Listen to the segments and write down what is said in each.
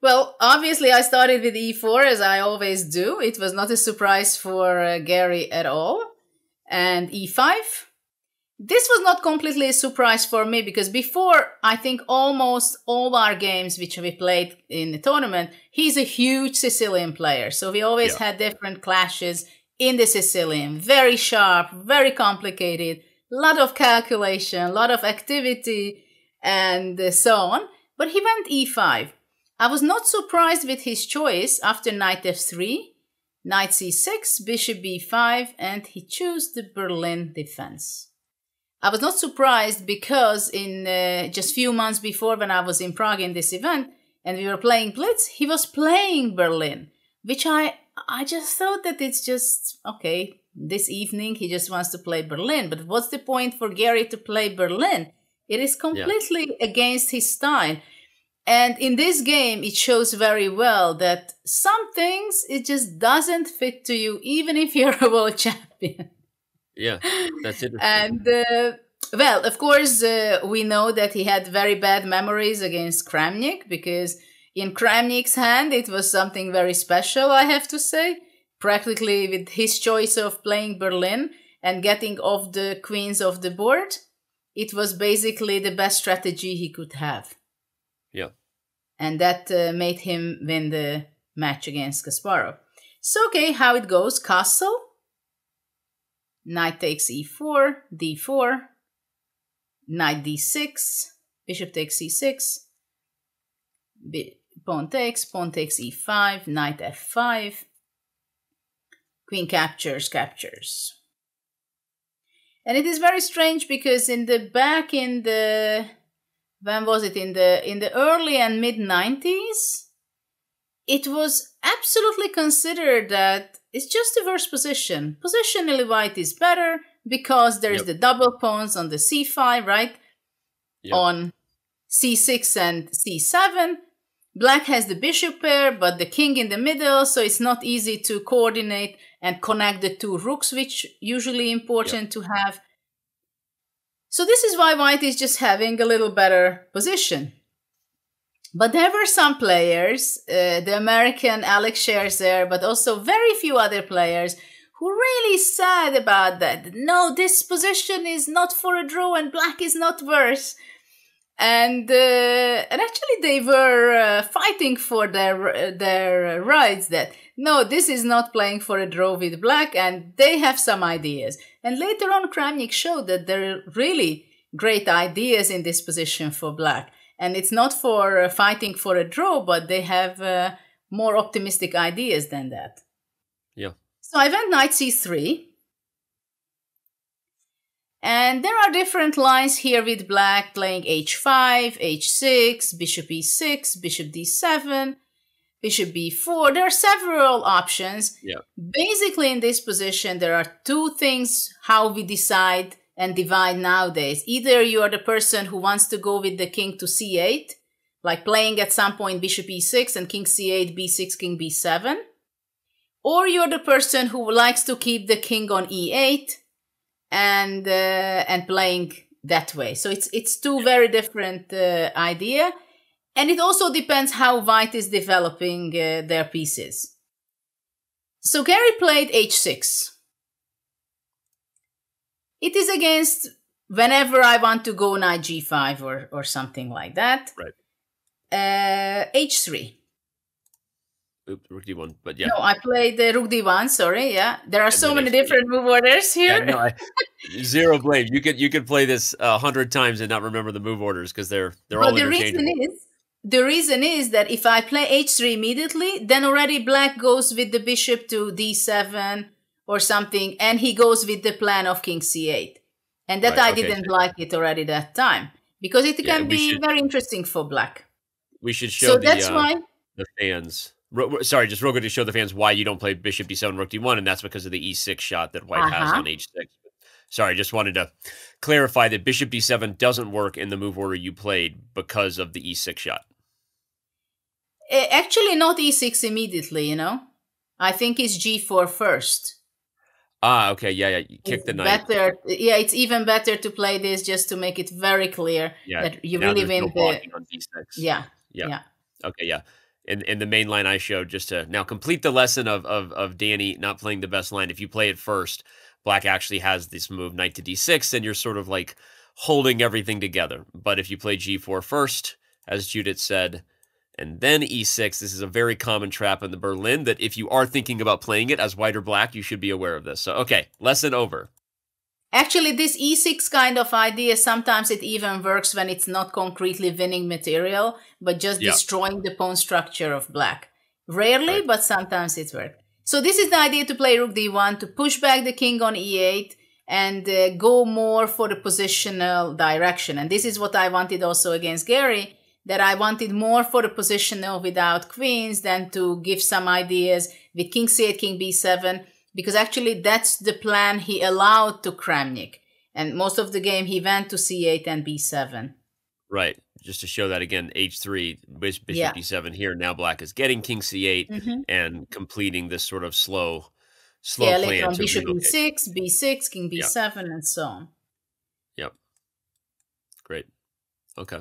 Well, obviously, I started with e4 as I always do. It was not a surprise for Garry at all. And e5. This was not completely a surprise for me because before, I think almost all our games which we played in the tournament, he's a huge Sicilian player. So we always had different clashes in the Sicilian. Very sharp, very complicated, a lot of calculation, a lot of activity, and so on. But he went e5. I was not surprised with his choice after knight f3, knight c6, bishop b5, and he chose the Berlin defense. I was not surprised because in just few months before when I was in Prague in this event and we were playing Blitz, he was playing Berlin, which I just thought that it's just, okay, this evening he just wants to play Berlin. But what's the point for Garry to play Berlin? It is completely against his style. And in this game, it shows very well that some things, it just doesn't fit to you, even if you're a world champion. Yeah, that's it. And, well, of course, we know that he had very bad memories against Kramnik, because in Kramnik's hand, it was something very special, I have to say. Practically with his choice of playing Berlin and getting off the queens of the board, it was basically the best strategy he could have. Yeah. And that made him win the match against Kasparov. So, okay, how it goes. Castle. Knight takes e4, d4. Knight d6. Bishop takes c6. Pawn takes e5. Knight f5. Queen captures, captures. And it is very strange because in the back in the... When was it? In the early and mid-90s, it was absolutely considered that it's just a worse position. Positionally, white is better because there's the double pawns on the c5, right? On c6 and c7. Black has the bishop pair, but the king in the middle, so it's not easy to coordinate and connect the two rooks, which usually important to have. So this is why white is just having a little better position. But there were some players, the American Alex Scherzer, but also very few other players who really sad about that. No, this position is not for a draw and black is not worse. And actually they were fighting for their rights that, no, this is not playing for a draw with black, and they have some ideas. And later on, Kramnik showed that there are really great ideas in this position for black. And it's not for fighting for a draw, but they have more optimistic ideas than that. Yeah. So I went knight c3. And there are different lines here with black playing h5, h6, bishop e6, bishop d7, bishop b4. There are several options. Yeah. Basically, in this position, there are two things how we decide and divide nowadays. Either you are the person who wants to go with the king to c8, like playing at some point bishop e6 and king c8, b6, king b7. Or you're the person who likes to keep the king on e8 and playing that way. So it's two very different idea. And it also depends how white is developing their pieces. So Garry played h6. It is against whenever I want to go knight g5 or something like that. Right. h3. Oops, rook d1, but yeah. No, I played rook d1, sorry, yeah. There are so many different move orders here. Yeah, no, zero blame. You could play this 100 times and not remember the move orders because they're all interchangeable. The reason is that if I play h3 immediately, then already black goes with the bishop to d7 or something, and he goes with the plan of king c8. And that I didn't like it already that time, because it can be very interesting for black. We should show the fans. Sorry, just real good to show the fans why you don't play bishop d7, rook d1, and that's because of the e6 shot that white has on h6. Sorry, just wanted to clarify that bishop d7 doesn't work in the move order you played because of the e6 shot. Actually, not e6 immediately, you know. I think it's g4 first. Ah, okay, yeah. You kick the knight. Yeah, it's even better to play this just to make it very clear that you really win on d6. Yeah. Okay, yeah. in the main line I showed, just to now complete the lesson of Danny not playing the best line. If you play it first, black actually has this move knight to d6, and you're sort of like holding everything together. But if you play g4 first, as Judith said, and then e6, this is a very common trap in the Berlin that if you are thinking about playing it as white or black, you should be aware of this. So, okay, lesson over. Actually, this e6 kind of idea, sometimes it even works when it's not concretely winning material, but just destroying the pawn structure of black. Rarely, but sometimes it works. So this is the idea to play rook d1, to push back the king on e8, and go more for the positional direction. And this is what I wanted also against Garry, that I wanted more for the positional without queens than to give some ideas with king c8, king b7, because actually that's the plan he allowed to Kramnik. And most of the game he went to c8 and b7. Right. Just to show that again, h3, bishop d7 here. Now black is getting king c8 and completing this sort of slow plan. Later on bishop e6, b6, king b7, and so on. Yep. Great. Okay.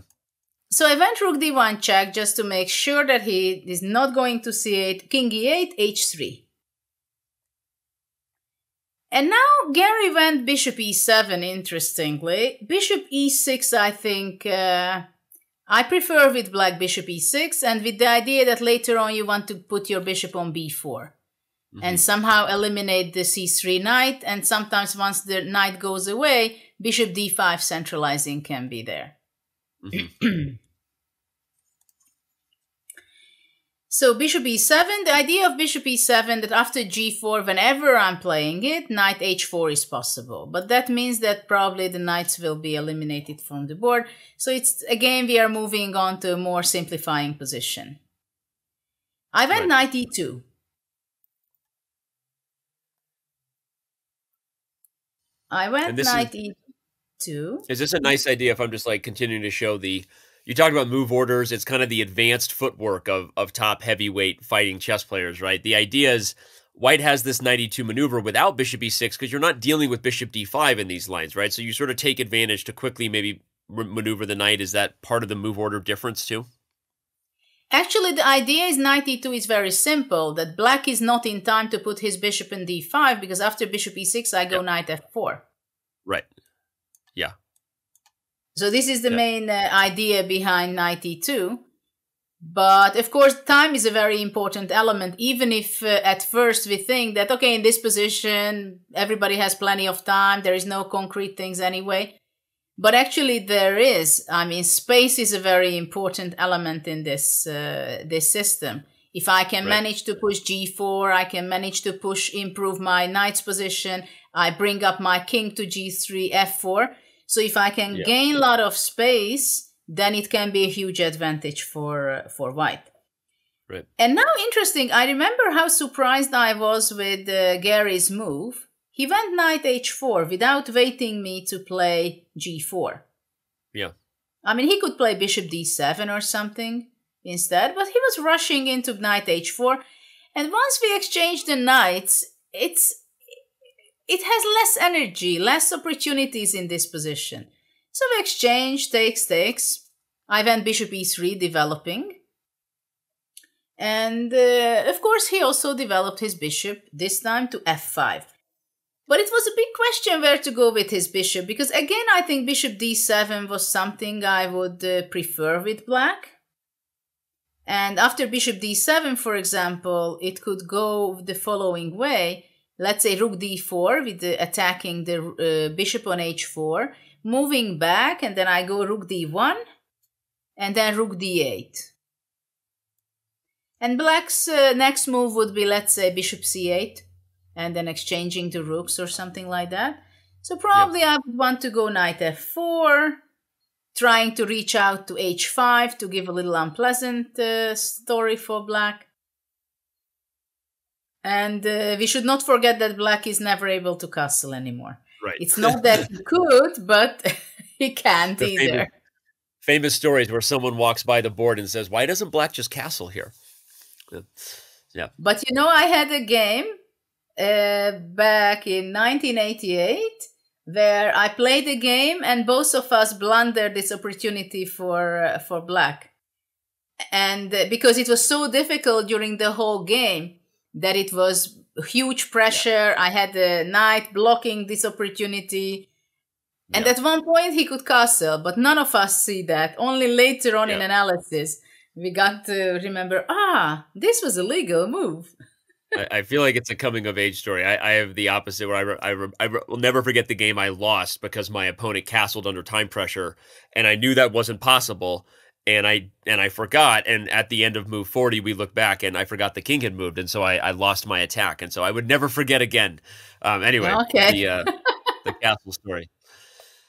So I went rook d1 check just to make sure that he is not going to c8, king e8, h3. And now Garry went bishop e7, interestingly. Bishop e6, I think, I prefer with black bishop e6, and with the idea that later on you want to put your bishop on b4 and somehow eliminate the c3 knight, and sometimes once the knight goes away, bishop d5 centralizing can be there. So bishop e7, the idea of bishop e7 that after g4, whenever I'm playing it, knight h4 is possible. But that means that probably the knights will be eliminated from the board. So it's again, we are moving on to a more simplifying position. I went knight e2. I went knight e2. Is this a nice idea if I'm just like continuing to show the... You talked about move orders. It's kind of the advanced footwork of top heavyweight fighting chess players, right? The idea is white has this knight e2 maneuver without bishop e6 because you're not dealing with bishop d5 in these lines, right? So you sort of take advantage to quickly maybe maneuver the knight. Is that part of the move order difference too? Actually, the idea is knight e2 is very simple, that black is not in time to put his bishop in d5 because after bishop e6, I go knight f4. Right. Yeah. So this is the main idea behind knight e2. But of course, time is a very important element, even if at first we think that, okay, in this position, everybody has plenty of time. There is no concrete things anyway. But actually there is. I mean, space is a very important element in this system. If I can manage to push g4, I can manage to improve my knight's position. I bring up my king to g3, f4. So if I can gain a lot of space, then it can be a huge advantage for white. Right. And now, interesting, I remember how surprised I was with Garry's move. He went knight h4 without waiting me to play g4. Yeah. I mean, he could play bishop d7 or something instead, but he was rushing into knight h4. And once we exchange the knights, it has less energy, less opportunities in this position. So we exchange, takes. I went bishop e3, developing. And of course, he also developed his bishop, this time to f5. But it was a big question where to go with his bishop, because again, I think bishop d7 was something I would prefer with black. And after bishop d7, for example, it could go the following way. Let's say rook d4 with attacking the bishop on h4, moving back, and then I go rook d1, and then rook d8. And black's next move would be, let's say, bishop c8, and then exchanging the rooks or something like that. So probably I would want to go knight f4, trying to reach out to h5 to give a little unpleasant story for black. And we should not forget that black is never able to castle anymore. Right. It's not that he could, but he can't either. Famous stories where someone walks by the board and says, why doesn't black just castle here? Yeah. But you know, I had a game back in 1988 where I played a game and both of us blundered this opportunity for black. And because it was so difficult during the whole game that it was huge pressure. I had the knight blocking this opportunity. And at one point he could castle, but none of us see that. Only later on in analysis, we got to remember, this was a legal move. I feel like it's a coming of age story. I have the opposite, where I will never forget the game I lost because my opponent castled under time pressure, and I knew that wasn't possible, and I forgot. And at the end of move 40, we looked back, and I forgot the king had moved, and so I lost my attack, and so I would never forget again. Anyway, the castle story.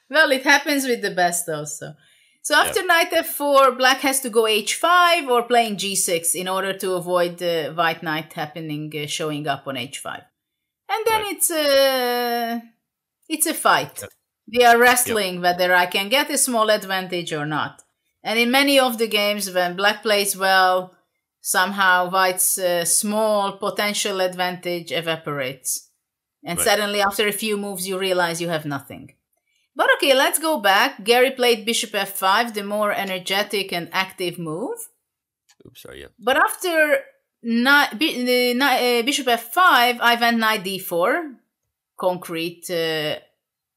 Well, it happens with the best also. So after knight f4, black has to go h5 or playing g6 in order to avoid the white knight showing up on h5. And then it's a fight. Yep. They are wrestling whether I can get a small advantage or not. And in many of the games, when black plays well, somehow white's small potential advantage evaporates. And suddenly, after a few moves, you realize you have nothing. But okay, let's go back. Garry played bishop f5, the more energetic and active move. Oops, sorry, But after bishop f5, I went knight d4, concrete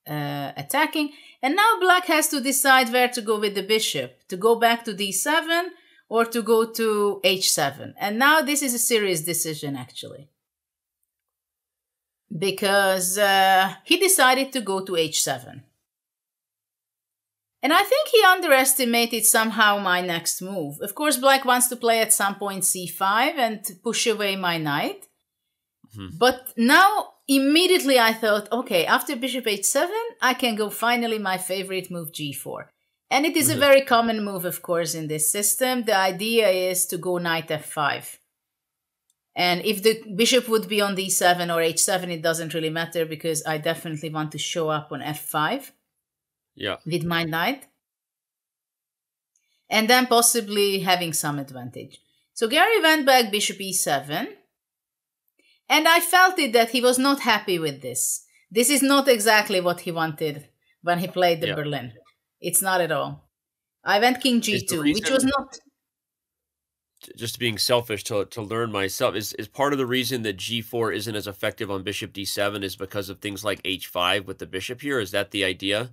attacking. And now black has to decide where to go with the bishop, to go back to d7 or to go to h7. And now this is a serious decision, actually. Because he decided to go to h7. And I think he underestimated somehow my next move. Of course, black wants to play at some point c5 and push away my knight. But now, immediately I thought, okay, after bishop h7, I can go finally my favorite move, g4. And it is a very common move, of course, in this system. The idea is to go knight f5. And if the bishop would be on d7 or h7, it doesn't really matter because I definitely want to show up on f5. With my knight. And then possibly having some advantage. So Garry went back bishop e7. And I felt it that he was not happy with this. This is not exactly what he wanted when he played the Berlin. It's not at all. I went king g2, which was not... Just being selfish to learn myself, is part of the reason that g4 isn't as effective on bishop d7 is because of things like h5 with the bishop here? Is that the idea?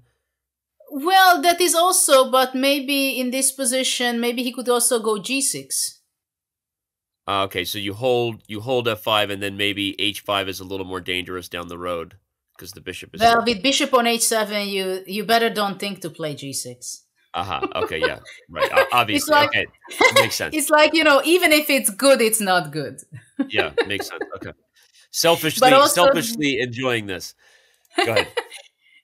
Well, that is also, but maybe in this position, maybe he could also go g6. Okay, so you hold f5, and then maybe h5 is a little more dangerous down the road because the bishop is... Well, with bishop on h7, you better don't think to play g6. Okay, yeah, right. Obviously, okay, that makes sense. It's like, even if it's good, it's not good. Yeah, makes sense. Okay, selfishly enjoying this. Go ahead.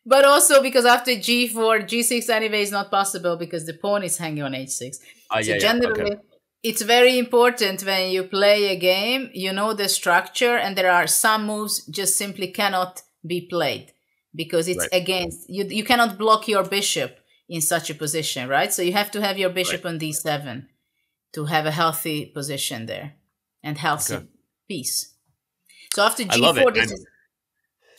But also because after g4, g6 anyway is not possible because the pawn is hanging on h6. So generally, it's very important when you play a game, you know the structure, and there are some moves just simply cannot be played because it's against, you cannot block your bishop in such a position, right? So you have to have your bishop on d7 to have a healthy position there and healthy piece. So after g4,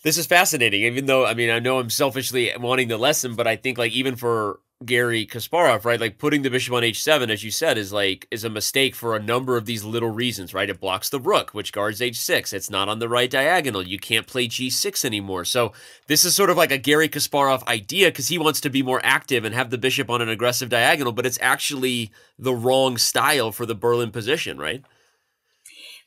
this is fascinating, even though, I mean, I know I'm selfishly wanting the lesson, but I think like even for Garry Kasparov, right, like putting the bishop on h7, as you said, is a mistake for a number of these little reasons, right? It blocks the rook, which guards h6. It's not on the right diagonal. You can't play g6 anymore. So this is sort of like a Garry Kasparov idea because he wants to be more active and have the bishop on an aggressive diagonal, but it's actually the wrong style for the Berlin position, right?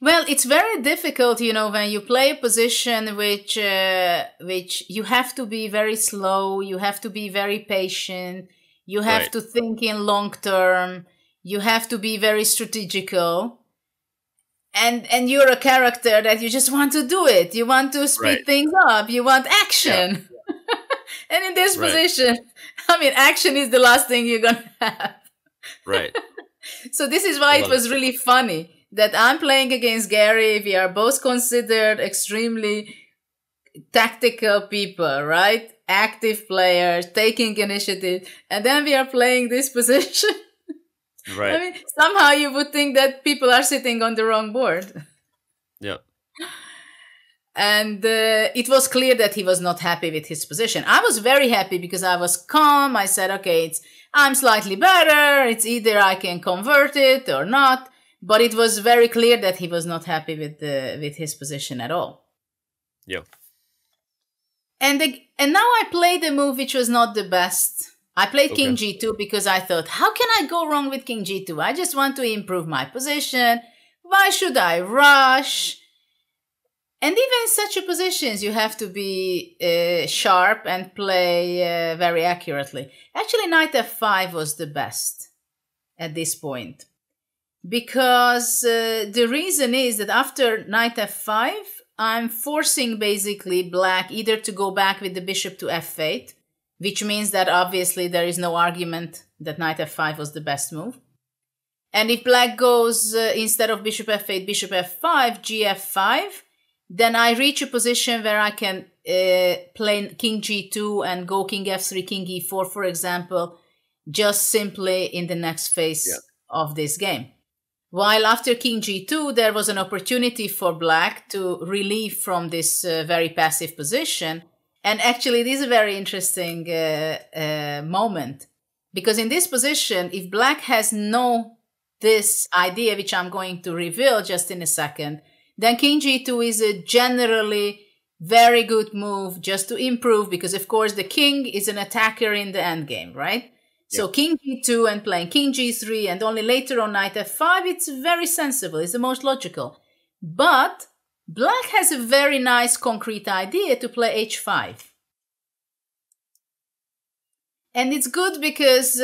Well, it's very difficult, when you play a position which you have to be very slow, you have to be very patient, you have to think in long term, you have to be very strategical, and you're a character that you just want to do it. You want to speed things up. You want action. Yeah. And in this position, I mean, action is the last thing you're going to have. Right. So this is why it was really funny that I'm playing against Garry. We are both considered extremely tactical people, right? Active players, taking initiative. And then we are playing this position. Right. I mean, somehow you would think that people are sitting on the wrong board. Yeah. And it was clear that he was not happy with his position. I was very happy because I was calm. I said, okay, I'm slightly better. It's either I can convert it or not. But it was very clear that he was not happy with his position at all. Yeah. And now I played a move which was not the best. I played King G2 because I thought, how can I go wrong with King G2? I just want to improve my position. Why should I rush? And even in such a positions, you have to be sharp and play very accurately. Actually, knight f5 was the best at this point. Because the reason is that after knight f5, I'm forcing basically black either to go back with the bishop to f8, which means that obviously there is no argument that knight f5 was the best move. And if black goes, instead of bishop f8, bishop f5, gf5, then I reach a position where I can play king g2 and go king f3, king e4, for example, just simply in the next phase of this game. While after king g2, there was an opportunity for black to relieve from this very passive position. And actually, this is a very interesting moment. Because in this position, if black has this idea, which I'm going to reveal just in a second, then king g2 is a generally very good move just to improve. Because, of course, the king is an attacker in the endgame, right? So king g2 and playing king g3 and only later on knight f5, it's very sensible. It's the most logical. But black has a very nice concrete idea to play h5. And it's good because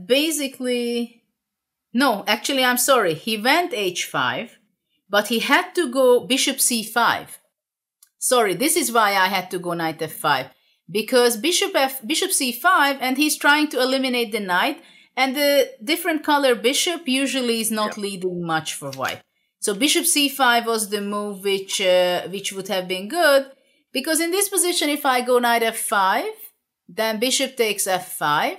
basically... No, actually, I'm sorry. He went h5, but he had to go bishop c5. Sorry, this is why I had to go knight f5. Because bishop c5, and he's trying to eliminate the knight, and the different color bishop usually is not leading much for white. So bishop c5 was the move which would have been good, because in this position, if I go knight f5, then bishop takes f5,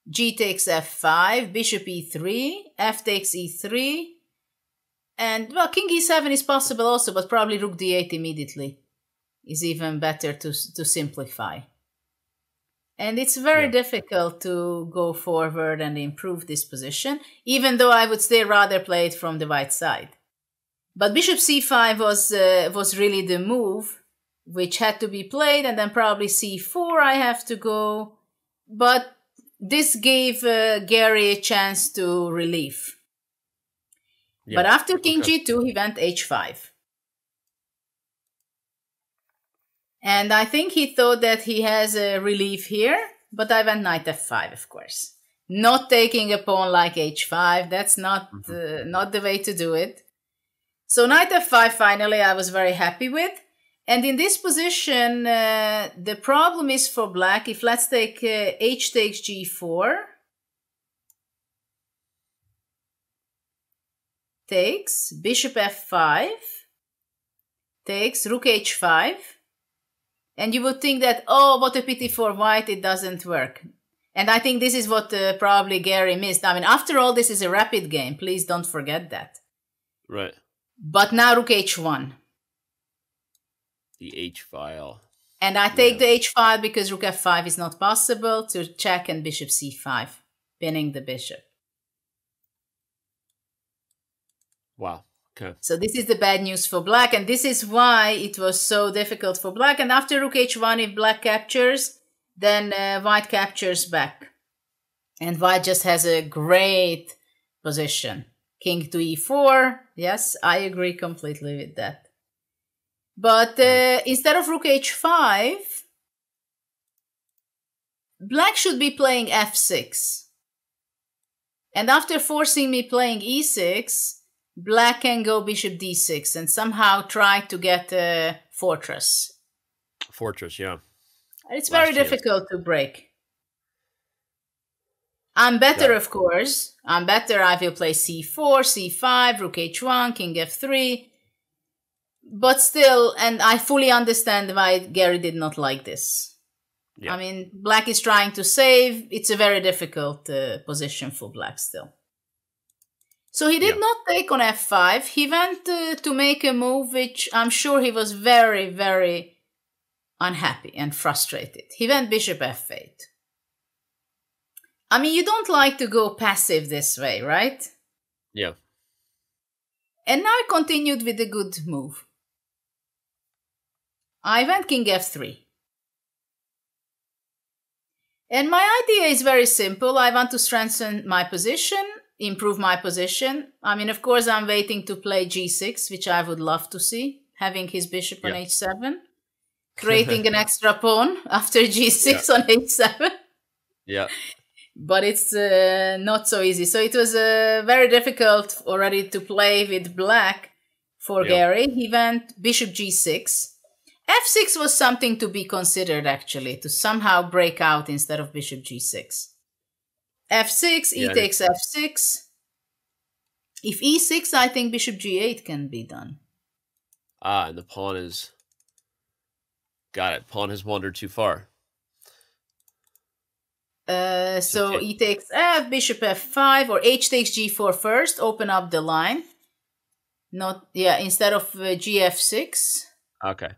g takes f5, bishop e3, f takes e3, and well, king e7 is possible also, but probably rook d8 immediately is even better to simplify. And it's very difficult to go forward and improve this position, even though I would still rather play it from the white side. But bishop c5 was really the move which had to be played, and then probably c4 I have to go. But this gave Garry a chance to relieve. But after king g2, he went h5. And I think he thought that he has a relief here, but I went knight f5, of course. Not taking a pawn like h5, that's not the way to do it. So knight f5, finally, I was very happy with. And in this position, the problem is for black, if let's take h takes g4, takes bishop f5, takes rook h5, and you would think that, oh, what a pity for white, it doesn't work. And I think this is what probably Garry missed. I mean, after all, this is a rapid game. Please don't forget that. Right. But now rook h1. The h file. And I take the h file because rook f5 is not possible to check, and bishop c5, pinning the bishop. Wow. Okay. So this is the bad news for black, and this is why it was so difficult for black. And after rook h1, if black captures, then white captures back. And white just has a great position. King to e4. Yes, I agree completely with that. But instead of rook h5, black should be playing f6. And after forcing me playing e6, black can go bishop d6 and somehow try to get a fortress. Fortress, yeah. It's very difficult to break. I'm better, of course. I'm better. I will play c4, c5, rook h1, king f3. But still, and I fully understand why Garry did not like this. Yeah. I mean, black is trying to save. It's a very difficult position for black still. So he did not take on f5. He went to make a move which I'm sure he was very, very unhappy and frustrated. He went bishop f8. I mean, you don't like to go passive this way, right? Yeah. And now I continued with a good move. I went king f3. And my idea is very simple. I want to strengthen my position, improve my position. I mean, of course, I'm waiting to play g6, which I would love to see, having his bishop on h7, creating an extra pawn after g6 on h7. Yeah. But it's not so easy. So it was very difficult already to play with black for Garry. He went bishop g6. f6 was something to be considered, actually, to somehow break out instead of bishop g6. f6, e takes f6. If e6, I think bishop g8 can be done. And the pawn is... Got it. Pawn has wandered too far. So e takes f, bishop f5, or h takes g4 first, open up the line. Instead of gf6. Okay.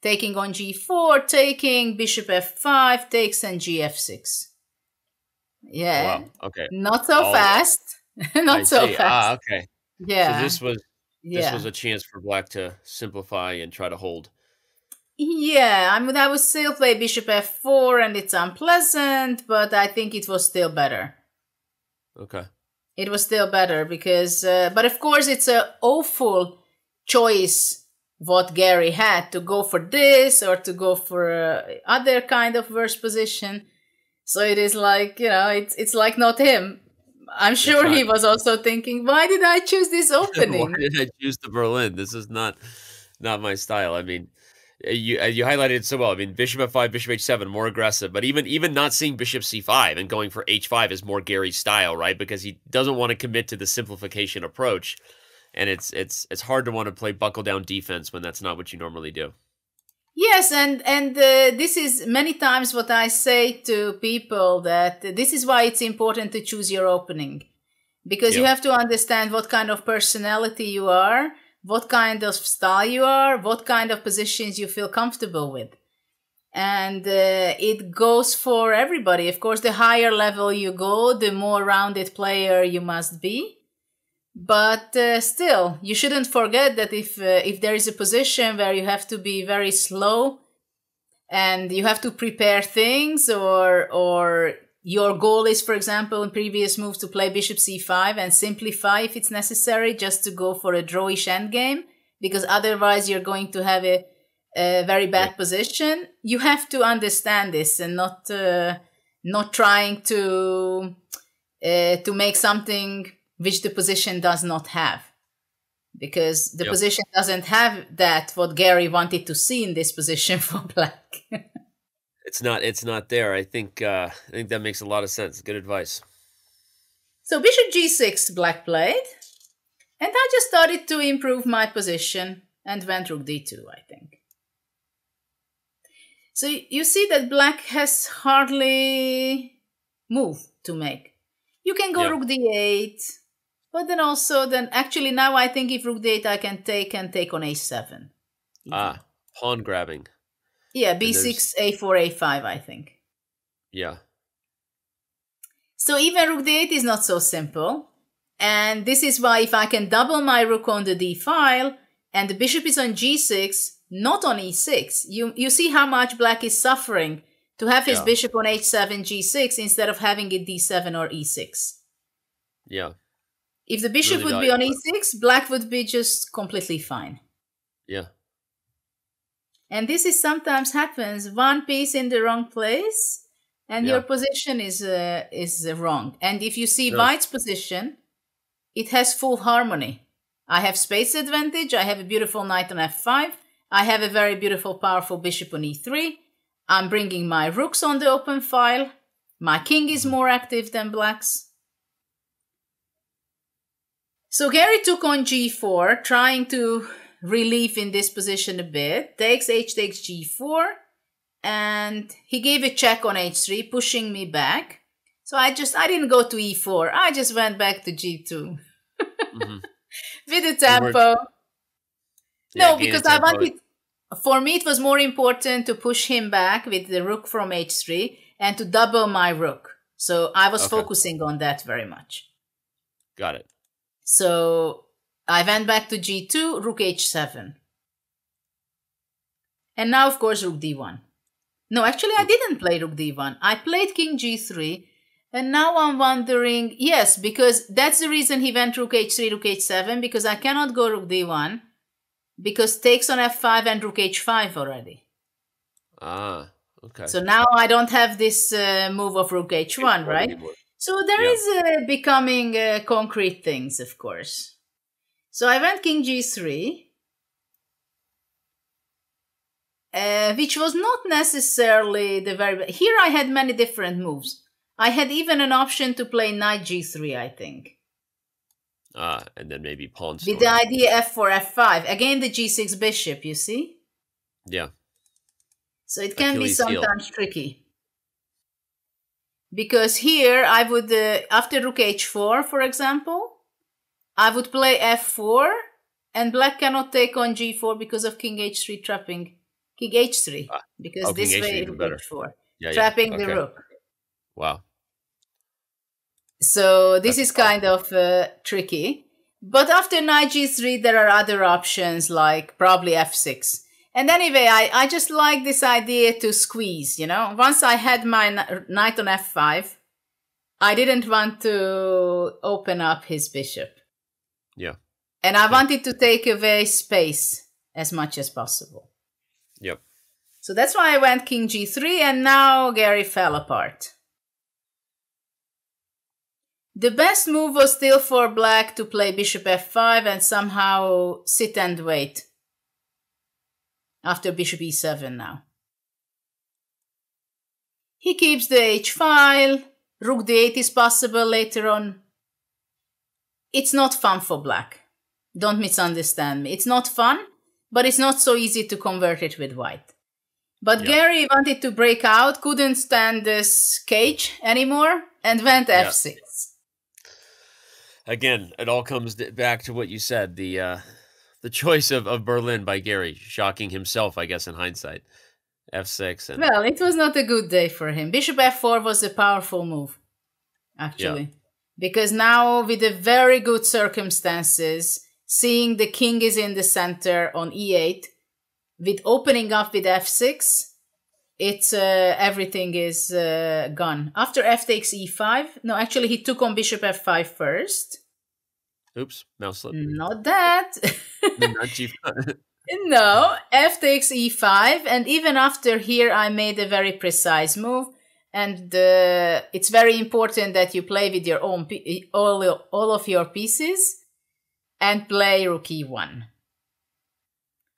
Taking on g4, taking, bishop f5, takes, and gf6. Yeah. Wow. Okay. Not so fast. Not so fast. Okay. Yeah. So this was a chance for black to simplify and try to hold. Yeah, I mean, I would still play bishop f4 and it's unpleasant, but I think it was still better. Okay. It was still better because, but of course it's an awful choice what Garry had, to go for this or to go for other kind of worse position. So it is like, it's like not him. I'm sure he was also thinking, why did I choose this opening? Why did I choose the Berlin? This is not my style. I mean, you highlighted it so well. I mean, bishop f5, bishop h7, more aggressive. But even not seeing bishop c5 and going for h5 is more Garry's style, right? Because he doesn't want to commit to the simplification approach. And it's hard to want to play buckle down defense when that's not what you normally do. Yes, and this is many times what I say to people, that this is why it's important to choose your opening. Because you have to understand what kind of personality you are, what kind of style you are, what kind of positions you feel comfortable with. And it goes for everybody. Of course, the higher level you go, the more rounded player you must be. But still, you shouldn't forget that if there is a position where you have to be very slow and you have to prepare things, or your goal is, for example, in previous moves to play bishop c5 and simplify if it's necessary, just to go for a drawish endgame, because otherwise you're going to have a very bad position. You have to understand this and not trying to make something which the position does not have, because the position doesn't have that what Garry wanted to see in this position for black. It's not there. I think that makes a lot of sense. Good advice. So bishop g6 black played, and I just started to improve my position and went rook d2, I think. So you see that black has hardly move to make. You can go rook d8. But then actually now I think if rook d8 I can take on h7. Pawn grabbing. Yeah, b6, a4, a5, I think. Yeah. So even rook d8 is not so simple. And this is why if I can double my rook on the d file and the bishop is on g6, not on e6, you see how much black is suffering to have his bishop on h7, g6 instead of having it d7 or e6. Yeah. If the bishop would be on e6, black would be just completely fine. Yeah. And this is sometimes happens, one piece in the wrong place, and your position is wrong. And if you see white's position, it has full harmony. I have space advantage, I have a beautiful knight on f5, I have a very beautiful, powerful bishop on e3, I'm bringing my rooks on the open file, my king is more active than black's. So Garry took on g4, trying to relieve in this position a bit. Takes h takes g4, and he gave a check on h3, pushing me back. So I didn't go to e4. I just went back to g2 with a tempo. No, because I wanted. For me, it was more important to push him back with the rook from h3 and to double my rook. So I was focusing on that very much. Got it. So I went back to g2, rook h7. And now, of course, rook d1. No, actually, I didn't play rook d1. I played king g3. And now I'm wondering, yes, because that's the reason he went rook h3, rook h7, because I cannot go rook d1, because takes on f5 and rook h5 already. Ah, okay. So now I don't have this move of rook h1, right? Anymore. So there is becoming concrete things, of course. So I went king g3, which was not necessarily the very... Here I had many different moves. I had even an option to play knight g3, I think. And then maybe pawn with the idea f4, f5. Again, the g6 bishop, you see? Yeah. So it can be sometimes tricky. Because here I would, after rook h4, for example, I would play f4, and black cannot take on g4 because of king h3 trapping king h3. Because this way rook h4, trapping the rook. Wow. So this is kind of tricky. But after knight g3, there are other options like probably f6. And anyway, I just like this idea to squeeze, you know. Once I had my knight on f5, I didn't want to open up his bishop. Yeah. And I wanted to take away space as much as possible. Yep. So that's why I went king g3, and now Garry fell apart. The best move was still for black to play bishop f5 and somehow sit and wait. After bishop e7 now. He keeps the h-file. Rook d8 is possible later on. It's not fun for black. Don't misunderstand me. It's not fun, but it's not so easy to convert it with white. But Garry wanted to break out, couldn't stand this cage anymore, and went f6. Again, it all comes back to what you said, the choice of Berlin by Garry, shocking himself, I guess, in hindsight. f6. And... Well, it was not a good day for him. Bishop f4 was a powerful move, actually. Yeah. Because now, with the very good circumstances, seeing the king is in the center on e8, with opening up with f6, it's everything is gone. After f takes e5, no, actually he took on bishop f5 first. Oops, mouse slip. Not that. Not g5. No, f takes e5, and even after here I made a very precise move, and it's very important that you play with your own all of your pieces and play rook e1.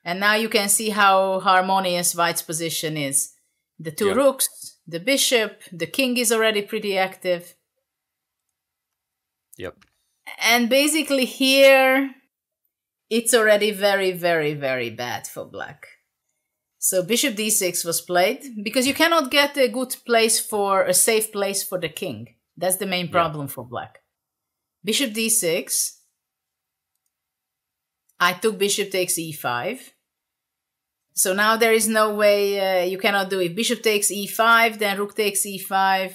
And now you can see how harmonious white's position is. The two rooks, the bishop, the king is already pretty active. Yep. And basically here, it's already very, very, very bad for black. So bishop d6 was played, because you cannot get a good place for, a safe place for the king. That's the main problem for black. Bishop d6. I took bishop takes e5. So now there is no way, you cannot do it. Bishop takes e5, then rook takes e5,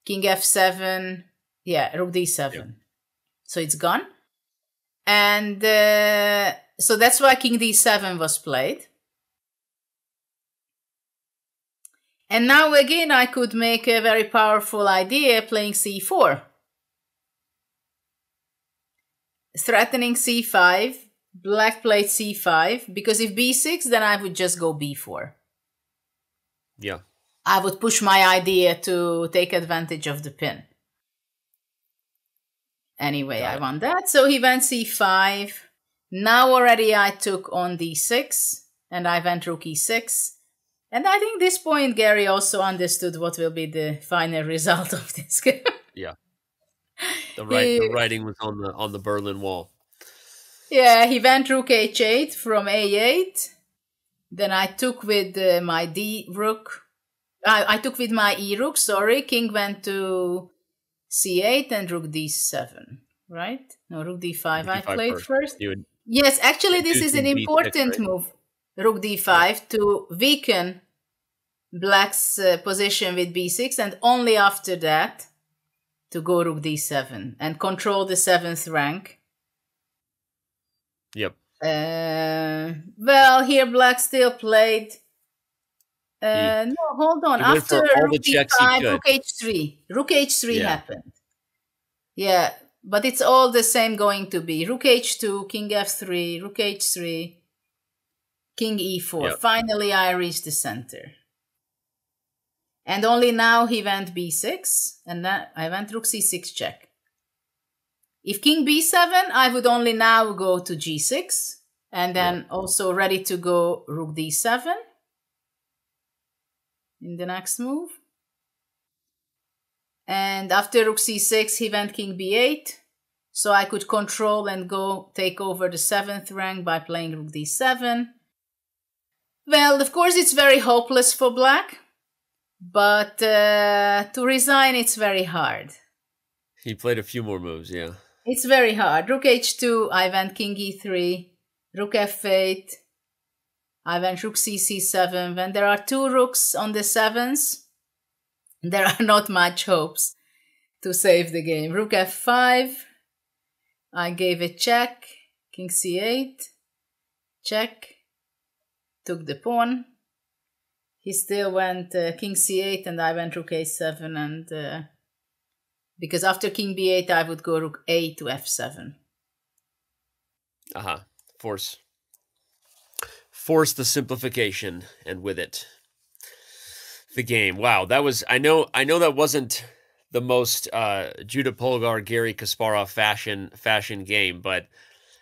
king f7, rook d7. Yep. So it's gone. And so that's why king d7 was played. And now again I could make a very powerful idea playing c4. Threatening c5. Black played c5, because if b6, then I would just go b4. Yeah. I would push my idea to take advantage of the pin. Anyway, I won that. So he went c5. Now already I took on d6, and I went rook e6. And I think this point Garry also understood what will be the final result of this game. Yeah. The writing was on the Berlin Wall. Yeah, he went rook h8 from a8. Then I took with my d rook. I took with my e rook, sorry. King went to c8 and rook d7, right? No, rook d5 I played first. Yes, actually this is an important move, rook d5, to weaken black's position with b6, and only after that to go rook d7 and control the 7th rank. Yep. Well, here black still played. No, hold on. After rook d5, rook h3. Rook h3 happened. Yeah, but it's all the same going to be. Rook h2, king f3, rook h3, king e4. Yep. Finally, I reached the center. And only now he went b6, and then I went rook c6 check. If king b7, I would only now go to g6, and then also ready to go rook d7 in the next move. And after rook c6, he went king b8, so I could control and go take over the 7th rank by playing rook d7. Well, of course, it's very hopeless for black, but to resign, it's very hard. He played a few more moves, yeah. It's very hard. Rook h2, I went king e3, rook f8, I went rook c7. When there are 2 rooks on the 7s, there are not much hopes to save the game. Rook f5, I gave a check, king c8, check, took the pawn. He still went king c8 and I went rook a7, and because after king b8 I would go rook a to f7. Force the simplification, and with it the game. Wow, that was I know that wasn't the most Judi Polgar, Garry Kasparov fashion game, but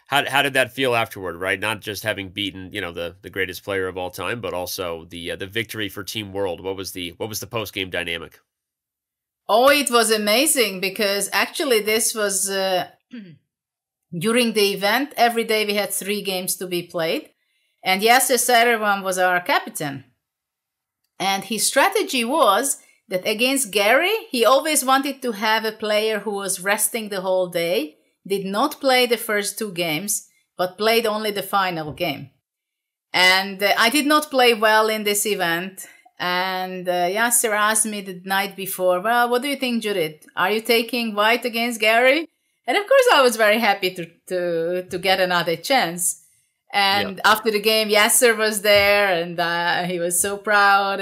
how did that feel afterward, right? Not just having beaten, the greatest player of all time, but also the victory for Team World. What was the post-game dynamic? Oh, it was amazing, because actually this was during the event. Every day we had 3 games to be played, and Yasser Seirawan was our captain. And his strategy was that against Garry, he always wanted to have a player who was resting the whole day, did not play the first 2 games, but played only the final game. And I did not play well in this event. And Yasser asked me the night before, well, what do you think, Judith? Are you taking white against Garry? And of course I was very happy to get another chance. And after the game, Yasser was there, and he was so proud.